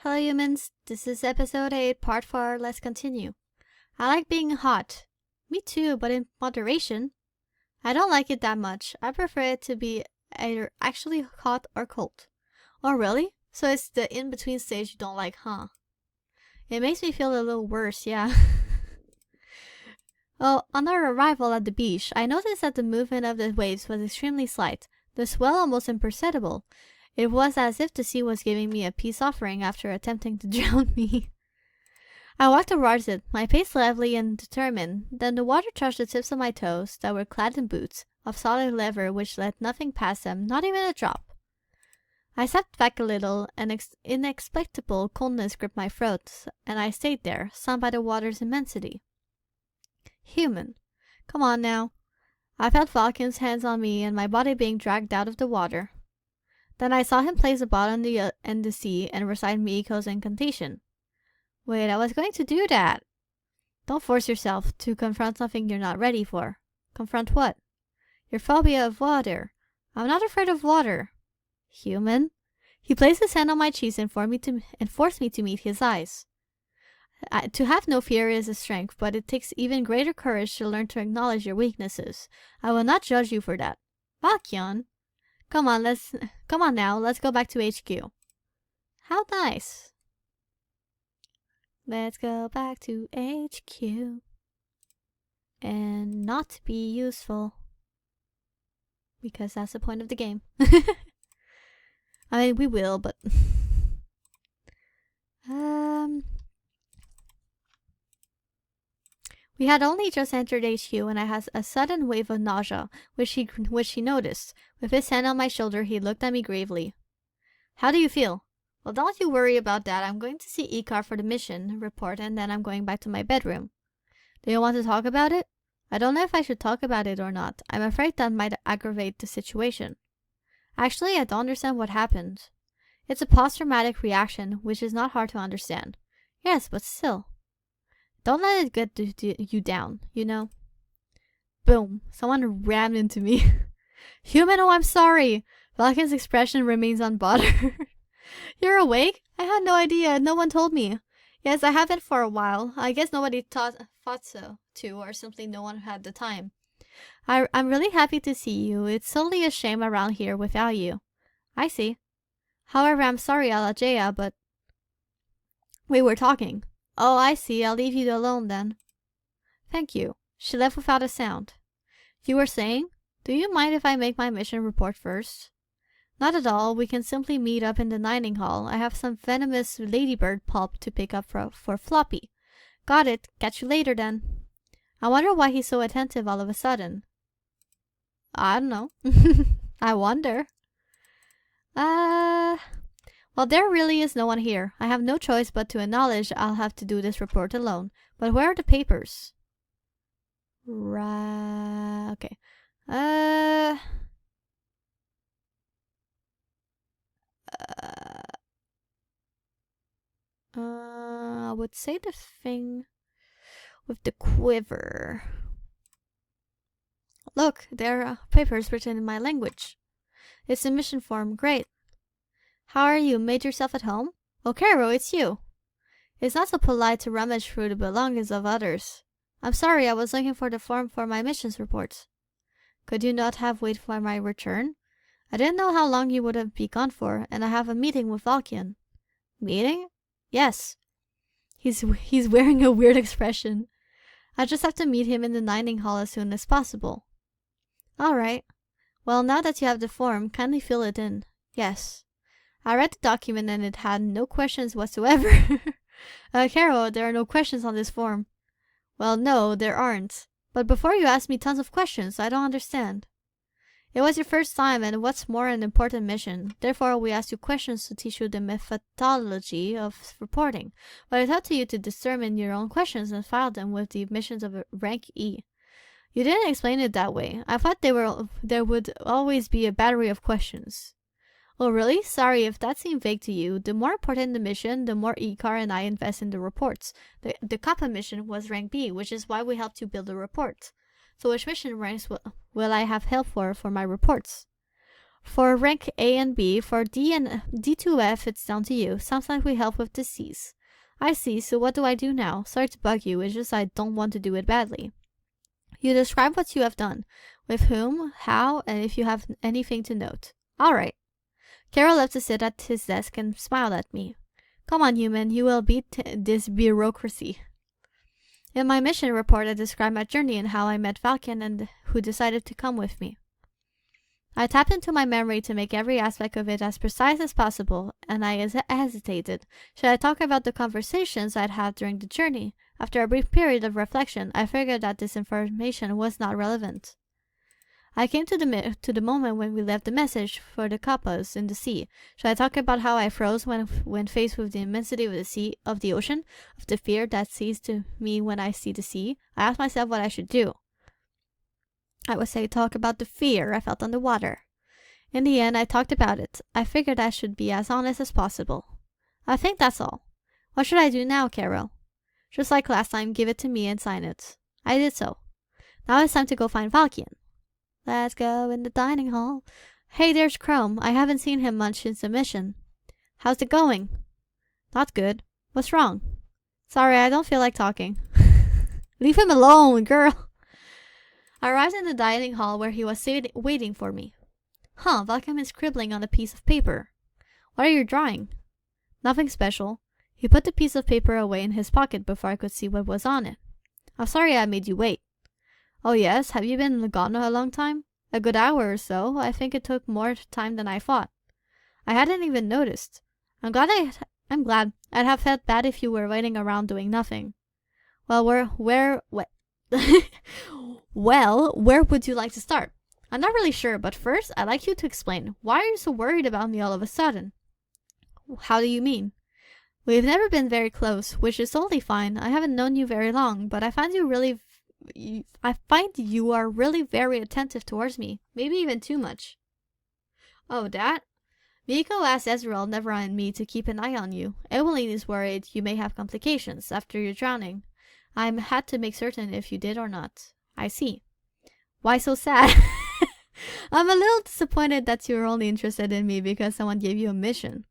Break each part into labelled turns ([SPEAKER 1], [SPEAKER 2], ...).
[SPEAKER 1] Hello humans, this is episode 8, part 4, let's continue. I like being hot. Me too, but in moderation. I don't like it that much. I prefer it to be either actually hot or cold. Oh really? So it's the in-between stage you don't like, huh? It makes me feel a little worse, yeah. Well, on our arrival at the beach, I noticed that the movement of the waves was extremely slight, the swell almost imperceptible. It was as if the sea was giving me a peace offering after attempting to drown me. I walked towards it, my pace lively and determined. Then the water touched the tips of my toes, that were clad in boots, of solid leather which let nothing pass them, not even a drop. I stepped back a little, an inexplicable coldness gripped my throat, and I stayed there, stunned by the water's immensity. Human. Come on now. I felt Vulcan's hands on me and my body being dragged out of the water. Then I saw him place a bottle in the sea and recite Miiko's incantation. Wait, I was going to do that. Don't force yourself to confront something you're not ready for. Confront what? Your phobia of water. I'm not afraid of water. Human? He placed his hand on my cheeks and forced me to meet his eyes. To have no fear is a strength, but it takes even greater courage to learn to acknowledge your weaknesses. I will not judge you for that. Valkyon. Come on now, let's go back to HQ. How nice. Let's go back to HQ. And not be useful. Because that's the point of the game. I mean, we will, but... We had only just entered HQ when I had a sudden wave of nausea, which he noticed. With his hand on my shoulder, he looked at me gravely. How do you feel? Well, don't you worry about that. I'm going to see Ikar for the mission report, and then I'm going back to my bedroom. Do you want to talk about it? I don't know if I should talk about it or not. I'm afraid that might aggravate the situation. Actually, I don't understand what happened. It's a post-traumatic reaction, which is not hard to understand. Yes, but still. Don't let it get you down, you know? Boom. Someone rammed into me. Human, oh, I'm sorry. Vulcan's expression remains unbothered. You're awake? I had no idea. No one told me. Yes, I haven't for a while. I guess nobody thought so, too, or simply no one had the time. I'm really happy to see you. It's totally a shame around here without you. I see. However, I'm sorry, Eldarya, but... We were talking. Oh, I see. I'll leave you alone then. Thank you. She left without a sound. You were saying? Do you mind if I make my mission report first? Not at all. We can simply meet up in the dining hall. I have some venomous ladybird pulp to pick up for Floppy. Got it. Catch you later then. I wonder why he's so attentive all of a sudden. I don't know. I wonder. Well, there really is no one here. I have no choice but to acknowledge I'll have to do this report alone. But where are the papers? Okay. I would say the thing with the quiver. Look, there are papers written in my language. It's a mission form. Great. How are you? Made yourself at home? Oh, Caro, it's you. It's not so polite to rummage through the belongings of others. I'm sorry, I was looking for the form for my missions reports. Could you not have waited for my return? I didn't know how long you would have been gone for, and I have a meeting with Vulcan. Meeting? Yes. He's wearing a weird expression. I just have to meet him in the dining hall as soon as possible. All right. Well, now that you have the form, kindly fill it in. Yes. I read the document and it had no questions whatsoever. Caro, there are no questions on this form. Well, no, there aren't. But before you ask me tons of questions, I don't understand. It was your first time and what's more an important mission. Therefore, we asked you questions to teach you the methodology of reporting. But it's up to you to determine your own questions and file them with the missions of rank E. You didn't explain it that way. I thought there would always be a battery of questions. Oh really? Sorry if that seemed vague to you. The more important the mission, the more Ikar and I invest in the reports. The Kappa mission was rank B, which is why we helped you build the report. So which mission ranks will I have help for my reports? For rank A and B, for D and D2F, it's down to you. Sometimes we help with the Cs. I see, so what do I do now? Sorry to bug you, it's just I don't want to do it badly. You describe what you have done. With whom, how, and if you have anything to note. Alright. Carol left to sit at his desk and smiled at me. Come on, human, you will beat this bureaucracy. In my mission report, I described my journey and how I met Falcon and who decided to come with me. I tapped into my memory to make every aspect of it as precise as possible, and I hesitated. Should I talk about the conversations I'd had during the journey? After a brief period of reflection, I figured that this information was not relevant. I came to the moment when we left the message for the kappas in the sea. Should I talk about how I froze when faced with the immensity of the sea, of the ocean, of the fear that seized to me when I see the sea? I asked myself what I should do. I would say talk about the fear I felt on the water. In the end, I talked about it. I figured I should be as honest as possible. I think that's all. What should I do now, Carol? Just like last time, give it to me and sign it. I did so. Now it's time to go find Valkian. Let's go in the dining hall. Hey, there's Chrome. I haven't seen him much since the mission. How's it going? Not good. What's wrong? Sorry, I don't feel like talking. Leave him alone, girl. I arrived in the dining hall where he was waiting for me. Huh, Valkian is scribbling on a piece of paper. What are you drawing? Nothing special. He put the piece of paper away in his pocket before I could see what was on it. I'm sorry I made you wait. Oh yes, have you been gone a long time? A good hour or so. I think it took more time than I thought. I hadn't even noticed. I'm glad. I'd have felt bad if you were waiting around doing nothing. Well, where would you like to start? I'm not really sure, but first, I'd like you to explain. Why are you so worried about me all of a sudden? How do you mean? We've never been very close, which is totally fine. I haven't known you very long, but I find you are really very attentive towards me. Maybe even too much. Oh, that? Miko asked Ezreal, Nevra, and me to keep an eye on you. Eweline is worried you may have complications after your drowning. I had to make certain if you did or not. I see. Why so sad? I'm a little disappointed that you're only interested in me because someone gave you a mission.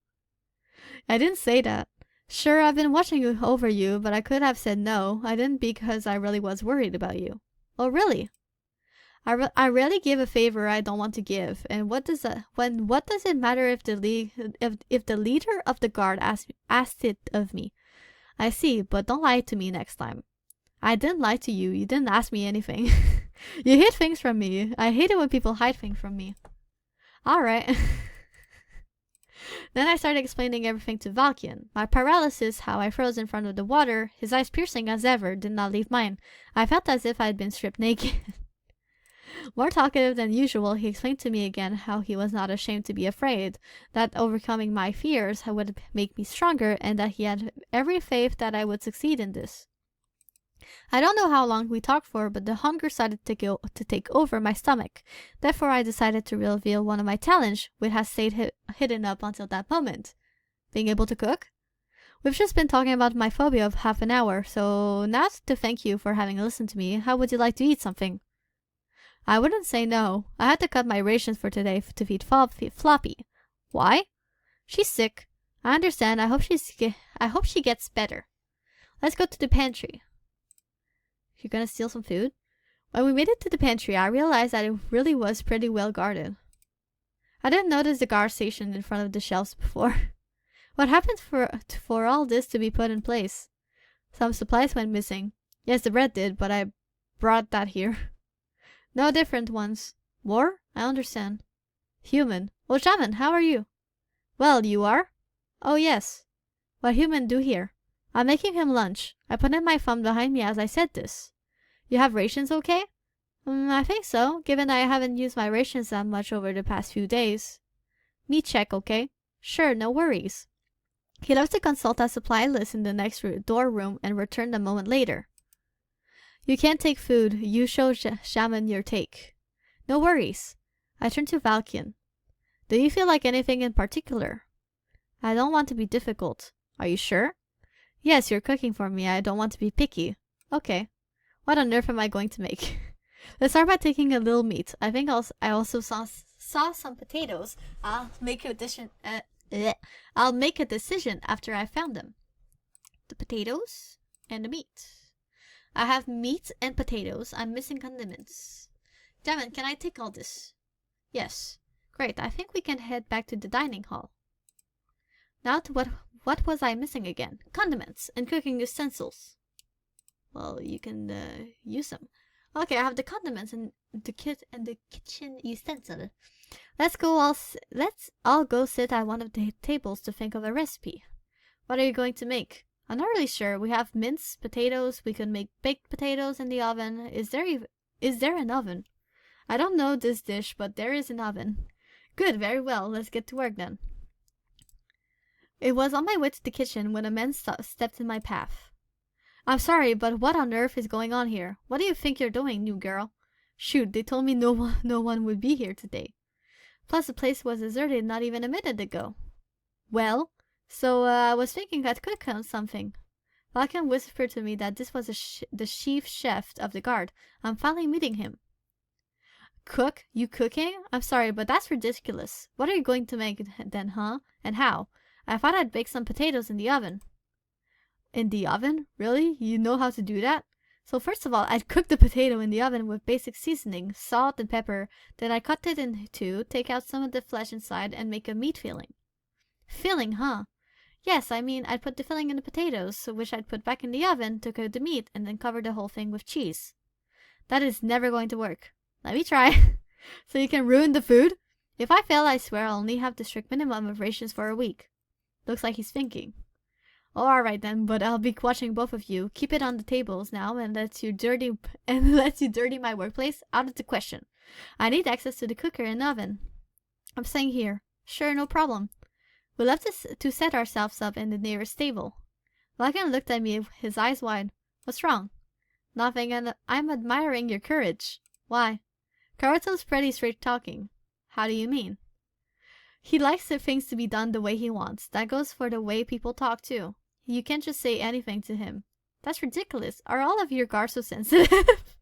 [SPEAKER 1] I didn't say that. Sure, I've been watching over you, but I could have said no. I didn't because I really was worried about you. Oh, really? I rarely give a favor I don't want to give. And what does it matter if the leader of the guard asked it of me? I see, but don't lie to me next time. I didn't lie to you. You didn't ask me anything. You hid things from me. I hate it when people hide things from me. Alright. Then I started explaining everything to Valkian. My paralysis, how I froze in front of the water, his eyes piercing as ever, did not leave mine. I felt as if I had been stripped naked. More talkative than usual, he explained to me again how he was not ashamed to be afraid, that overcoming my fears would make me stronger, and that he had every faith that I would succeed in this. I don't know how long we talked for, but the hunger started to take over my stomach. Therefore, I decided to reveal one of my talents, which has stayed hidden up until that moment. Being able to cook? We've just been talking about my phobia of half an hour, so now to thank you for having listened to me, how would you like to eat something? I wouldn't say no. I had to cut my rations for today to feed Floppy. Why? She's sick. I understand. I hope she gets better. Let's go to the pantry. You're gonna steal some food? When we made it to the pantry, I realized that it really was pretty well guarded. I didn't notice the guard station in front of the shelves before. What happened for all this to be put in place? Some supplies went missing. Yes, the bread did, but I brought that here. No different ones. More? I understand. Human. Well, Shaman, how are you? Well, you are? Oh, yes. What human do here? I'm making him lunch. I put in my thumb behind me as I said this. You have rations okay? I think so, given that I haven't used my rations that much over the past few days. Me check, okay? Sure, no worries. He left to consult a supply list in the next door room and returned a moment later. You can't take food. You show Shaman your take. No worries. I turned to Valkian. Do you feel like anything in particular? I don't want to be difficult. Are you sure? Yes, you're cooking for me. I don't want to be picky. Okay. What on earth am I going to make? Let's start by taking a little meat. I think I also saw saw some potatoes. I'll make a decision. I'll make a decision after I found them. The potatoes and the meat. I have meat and potatoes. I'm missing condiments. Damn it, can I take all this? Yes. Great, I think we can head back to the dining hall. Now to what was I missing again? Condiments and cooking utensils. Well, you can use them. Okay, I have the condiments and the kitchen utensil. Let's all go sit at one of the tables to think of a recipe. What are you going to make? I'm not really sure. We have minced potatoes. We could make baked potatoes in the oven. Is there an oven? I don't know this dish, but there is an oven. Good, very well. Let's get to work then. It was on my way to the kitchen when a man stepped in my path. I'm sorry, but what on earth is going on here? What do you think you're doing, new girl? Shoot, they told me no one would be here today. Plus, the place was deserted not even a minute ago. Well, so I was thinking I'd cook something. Falcon whispered to me that this was the chief chef of the guard. I'm finally meeting him. Cook? You cooking? I'm sorry, but that's ridiculous. What are you going to make then, huh? And how? I thought I'd bake some potatoes in the oven. In the oven? Really? You know how to do that? So first of all, I'd cook the potato in the oven with basic seasoning, salt and pepper. Then I cut it in two, take out some of the flesh inside, and make a meat filling. Filling, huh? Yes, I mean, I'd put the filling in the potatoes, which I'd put back in the oven to cook the meat, and then cover the whole thing with cheese. That is never going to work. Let me try. So you can ruin the food? If I fail, I swear I'll only have the strict minimum of rations for a week. Looks like he's thinking. Oh, alright then, but I'll be watching both of you. Keep it on the tables now and lets you dirty my workplace out of the question. I need access to the cooker and oven. I'm staying here. Sure, no problem. We'll have to set ourselves up in the nearest stable. Logan looked at me, his eyes wide. What's wrong? Nothing, and I'm admiring your courage. Why? Karuto's pretty straight talking. How do you mean? He likes the things to be done the way he wants. That goes for the way people talk too. You can't just say anything to him. That's ridiculous. Are all of your guards so sensitive?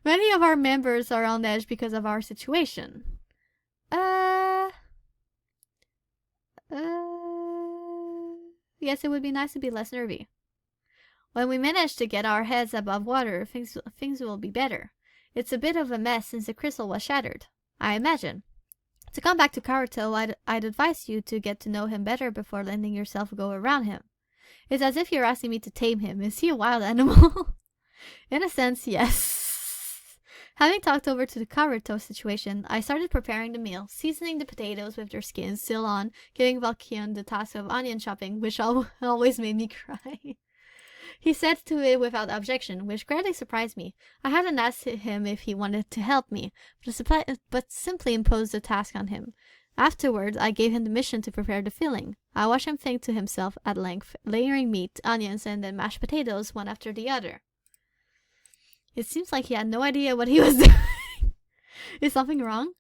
[SPEAKER 1] Many of our members are on edge because of our situation. Yes, it would be nice to be less nervy. When we manage to get our heads above water, things will be better. It's a bit of a mess since the crystal was shattered, I imagine. To come back to Karuto, I'd advise you to get to know him better before letting yourself go around him. It's as if you're asking me to tame him. Is he a wild animal? In a sense, yes. Having talked over to the Karuto situation, I started preparing the meal, seasoning the potatoes with their skins still on, giving Valkyun the task of onion chopping, which always made me cry. He said to it without objection, which greatly surprised me. I hadn't asked him if he wanted to help me, but simply imposed the task on him. Afterwards, I gave him the mission to prepare the filling. I watched him think to himself at length, layering meat, onions, and then mashed potatoes one after the other. It seems like he had no idea what he was doing. Is something wrong?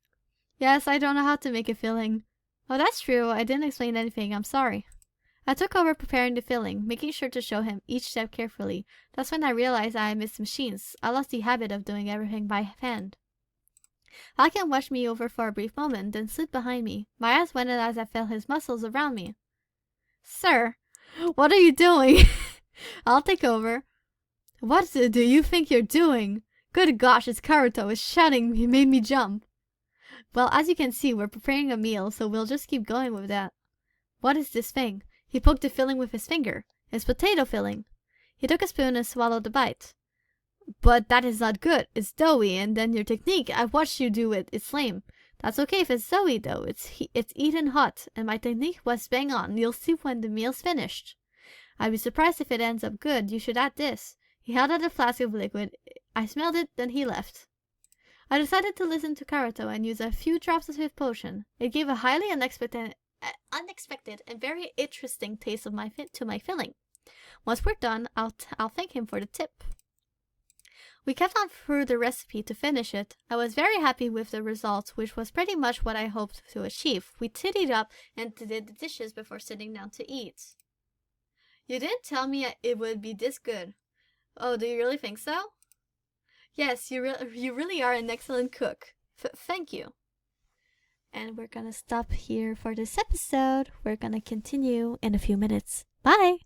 [SPEAKER 1] Yes, I don't know how to make a filling. Oh, that's true. I didn't explain anything. I'm sorry. I took over preparing the filling, making sure to show him each step carefully. That's when I realized I missed machines. I lost the habit of doing everything by hand. Falcon watched me over for a brief moment, then slid behind me. My eyes went as I felt his muscles around me. Sir, what are you doing? I'll take over. What do you think you're doing? Good gosh, it's Karuto. His shouting made me jump. Well, as you can see, we're preparing a meal, so we'll just keep going with that. What is this thing? He poked the filling with his finger. It's potato filling. He took a spoon and swallowed the bite. But that is not good. It's doughy, and then your technique. I've watched you do it. It's lame. That's okay if it's doughy, though. It's eaten hot, and my technique was bang on. You'll see when the meal's finished. I'd be surprised if it ends up good. You should add this. He held out a flask of liquid. I smelled it, then he left. I decided to listen to Karuto and use a few drops of his potion. It gave a highly unexpected and very interesting taste to my filling. Once we're done, I'll thank him for the tip. We kept on through the recipe to finish it. I was very happy with the results, which was pretty much what I hoped to achieve. We tittied up and did the dishes before sitting down to eat. You didn't tell me it would be this good. Oh, do you really think so? Yes, you really are an excellent cook. Thank you. And we're gonna stop here for this episode. We're gonna continue in a few minutes. Bye!